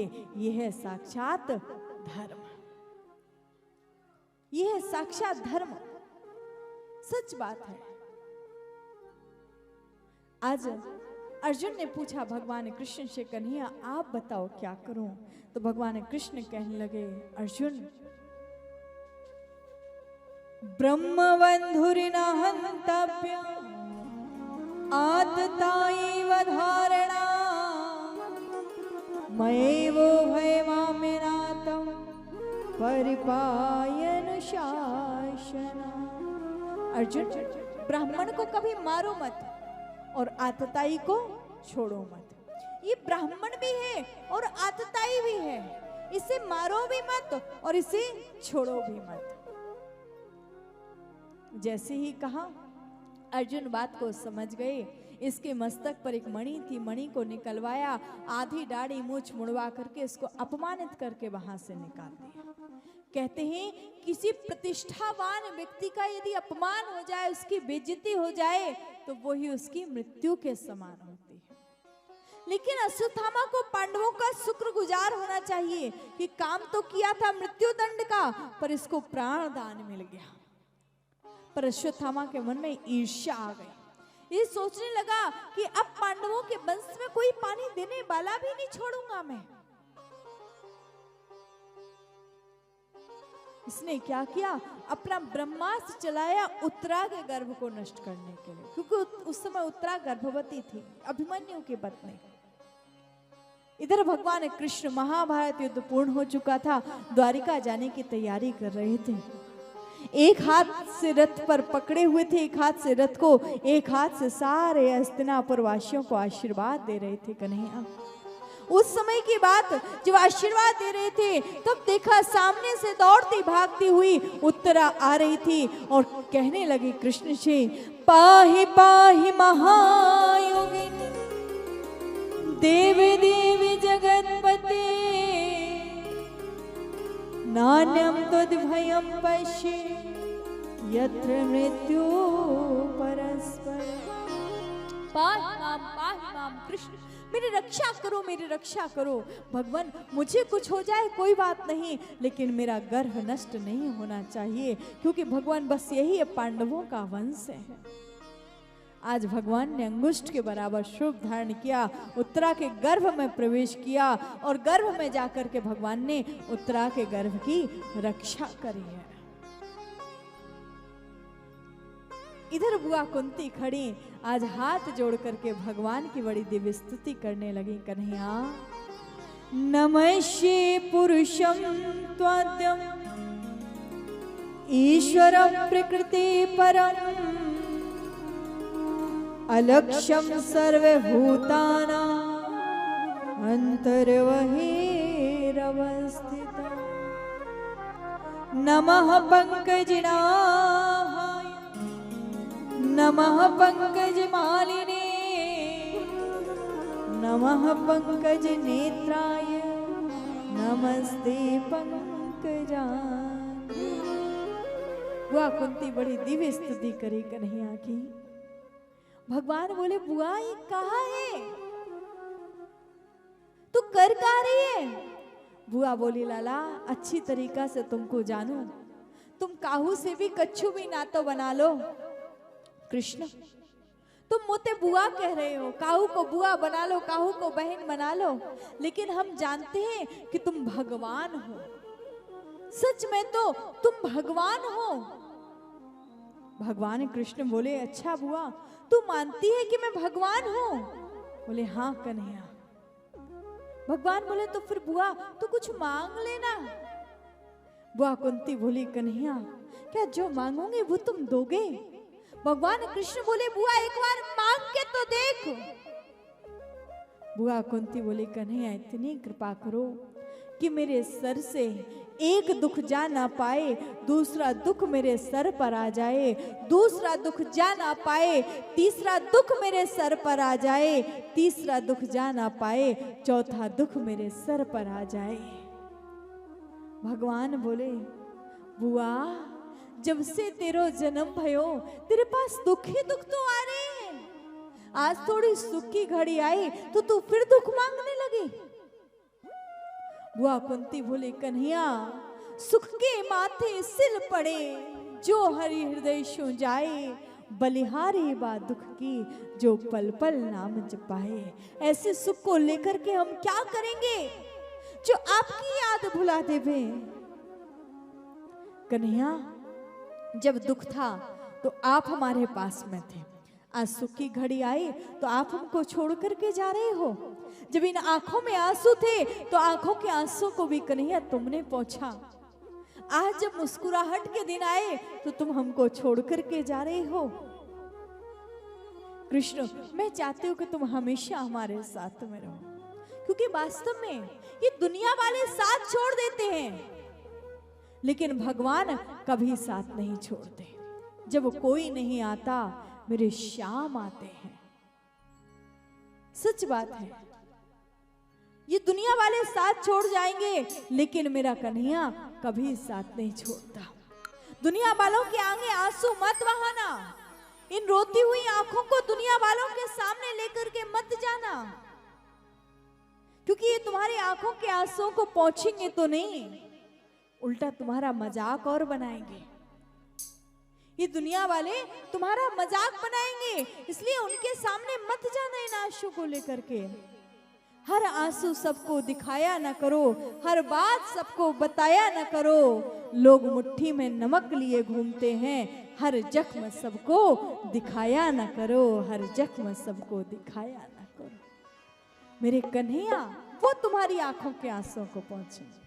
चाहिए। यह है साक्षात धर्म, यह है साक्षात धर्म। सच बात है। आज अर्जुन ने पूछा भगवान कृष्ण से, कन्हैया आप बताओ क्या करूं? तो भगवान कृष्ण कहने लगे, अर्जुन ब्रह्मबंधुरिना हन्तव्य आतताईव धारणा मयैवो भयमाम्यनातं परिपायन शासना। अर्जुन, ब्राह्मण को कभी मारो मत और आतताई को छोड़ो मत। ये ब्राह्मण भी है और आतताई भी है, इसे मारो भी मत और इसे छोड़ो भी मत। जैसे ही कहा, अर्जुन बात को समझ गए। इसके मस्तक पर एक मणि थी, मणि को निकलवाया, आधी दाढ़ी मूछ मुड़वा करके इसको अपमानित करके वहां से निकाल दिया। कहते हैं किसी प्रतिष्ठावान व्यक्ति का यदि अपमान हो जाए, उसकी बेइज्जती हो जाए, तो वही उसकी मृत्यु के समान होती है। लेकिन अश्वत्थामा को पांडवों का शुक्रगुजार होना चाहिए कि काम तो किया था मृत्यु दंड का, पर इसको प्राण दान मिल गया। पर अश्वत्थामा के मन में ईर्ष्या आ गई। ये सोचने लगा कि अब पांडवों के वंश में कोई पानी देने वाला भी नहीं छोड़ूंगा मैं। इसने क्या किया? अपना ब्रह्मास्त्र चलाया उत्तरा के गर्भ को नष्ट करने के लिए, क्योंकि उस समय उत्तरा गर्भवती थी, अभिमन्यु की पत्नी। इधर भगवान कृष्ण, महाभारत युद्ध पूर्ण हो चुका था, द्वारिका जाने की तैयारी कर रहे थे। एक हाथ से रथ पर पकड़े हुए थे, एक हाथ से रथ को, एक हाथ से सारे हस्तिनापुर वासियों को आशीर्वाद दे रहे थे। कन्हैया, उस समय की बात जब आशीर्वाद दे रहे थे, तब देखा सामने से दौड़ती भागती हुई उत्तरा आ रही थी और कहने लगी कृष्ण से, पाहि पाहि महायोगिनी देवी देवी जगतपते नान्यम तद्भयं पश्ये यत्र मृत्यु परस्पर। पाहि माम कृष्ण, मेरी रक्षा करो, मेरी रक्षा करो। भगवान, मुझे कुछ हो जाए कोई बात नहीं, लेकिन मेरा गर्भ नष्ट नहीं होना चाहिए, क्योंकि भगवान बस यही है, पांडवों का वंश है। आज भगवान ने अंगुष्ठ के बराबर शुभ धारण किया, उत्तरा के गर्भ में प्रवेश किया और गर्भ में जाकर के भगवान ने उत्तरा के गर्भ की रक्षा करी है। इधर बुआ कुंती खड़ी, आज हाथ जोड़ करके भगवान की बड़ी दिव्य स्तुति करने लगी। कन्हैया, नमस्ये पुरुषं त्वाद्यं ईश्वरं प्रकृति परम् अलक्ष्यं सर्वभूतानां अंतर्बहिरवस्थितम्। नमः पंकजनाभाय नमः पंकजमालिने नमः पंकजनेत्राय नमस्ते पंकजांगे। बुआ कुंती बड़ी दिव्य स्तुति करी कन्हैया की। भगवान बोले, बुआ ये कहाँ है, तू कर कहाँ रही है? बुआ बोली, लाला अच्छी तरीका से तुमको जानू, तुम काहू से भी कच्छू भी नातो बना लो। कृष्ण, तुम मुझे बुआ कह रहे हो, काहू को बुआ बना लो, काहू को बहन बना लो, लेकिन हम जानते हैं कि तुम भगवान हो। सच में तो तुम भगवान हो। भगवान कृष्ण बोले, अच्छा बुआ, तू मानती है कि मैं भगवान हूं? बोले, हाँ कन्हैया। भगवान बोले, तो फिर बुआ तू कुछ मांग लेना। बुआ कुंती बोली, कन्हैया क्या जो मांगोगे वो तुम दोगे? भगवान कृष्ण बोले, बुआ एक बार मांग के तो देख। बुआ कुंती बोली, कन्हैया इतनी कृपा करो कि मेरे सर से एक दुख जा ना पाए, दूसरा दुख मेरे सर पर आ जाए, दूसरा दुख जा ना पाए, तीसरा दुख मेरे सर पर आ जाए, तीसरा दुख जा ना पाए, चौथा दुख मेरे सर पर आ जाए। भगवान बोले, बुआ जब से तेरो जन्म भयो, तेरे पास दुख ही दुख तो आ रहे हैं। आज थोड़ी सुख की घड़ी आई तो तू फिर दुख मांगने लगी। बुआ कुंती बोले, कन्हैया सुख के माथे सिल पड़े, जो हरि हृदय सो जाए, बलिहारी बा दुख की, जो पल पल नाम जपाए। ऐसे सुख को लेकर के हम क्या करेंगे जो आपकी याद भुला देवे। कन्हैया जब दुख था तो आप हमारे पास में थे, आज सुख की घड़ी आई तो आप हमको छोड़ करके जा रहे हो। जब इन आंखों में आंसू थे तो आंखों के आंसू को भी कन्हैया तुमने पोंछा। आज जब मुस्कुराहट के दिन आए तो तुम हमको छोड़ करके जा रहे हो। कृष्ण, मैं चाहती हूँ कि तुम हमेशा हमारे साथ में रहो, क्योंकि वास्तव में ये दुनिया वाले साथ छोड़ देते हैं, लेकिन भगवान कभी साथ नहीं छोड़ते। जब कोई नहीं आता मेरे श्याम आते हैं। सच बात है, ये दुनिया वाले साथ छोड़ जाएंगे, लेकिन मेरा कन्हैया कभी साथ नहीं छोड़ता। दुनिया वालों के आगे आंसू मत बहाना, इन रोती हुई आंखों को दुनिया वालों के सामने लेकर के मत जाना, क्योंकि ये तुम्हारी आंखों के आंसुओं को पोंछेंगे तो नहीं, उल्टा तुम्हारा मजाक और बनाएंगे। ये दुनिया वाले तुम्हारा मजाक बनाएंगे, इसलिए उनके सामने मत जाना इन आंसू को लेकर के। हर आंसू सबको दिखाया न करो, हर बात सबको बताया न करो। लोग मुट्ठी में नमक लिए घूमते हैं, हर जख्म सबको दिखाया न करो, हर जख्म सबको दिखाया न करो। मेरे कन्हैया वो तुम्हारी आंखों के आंसुओं को पहुंचे।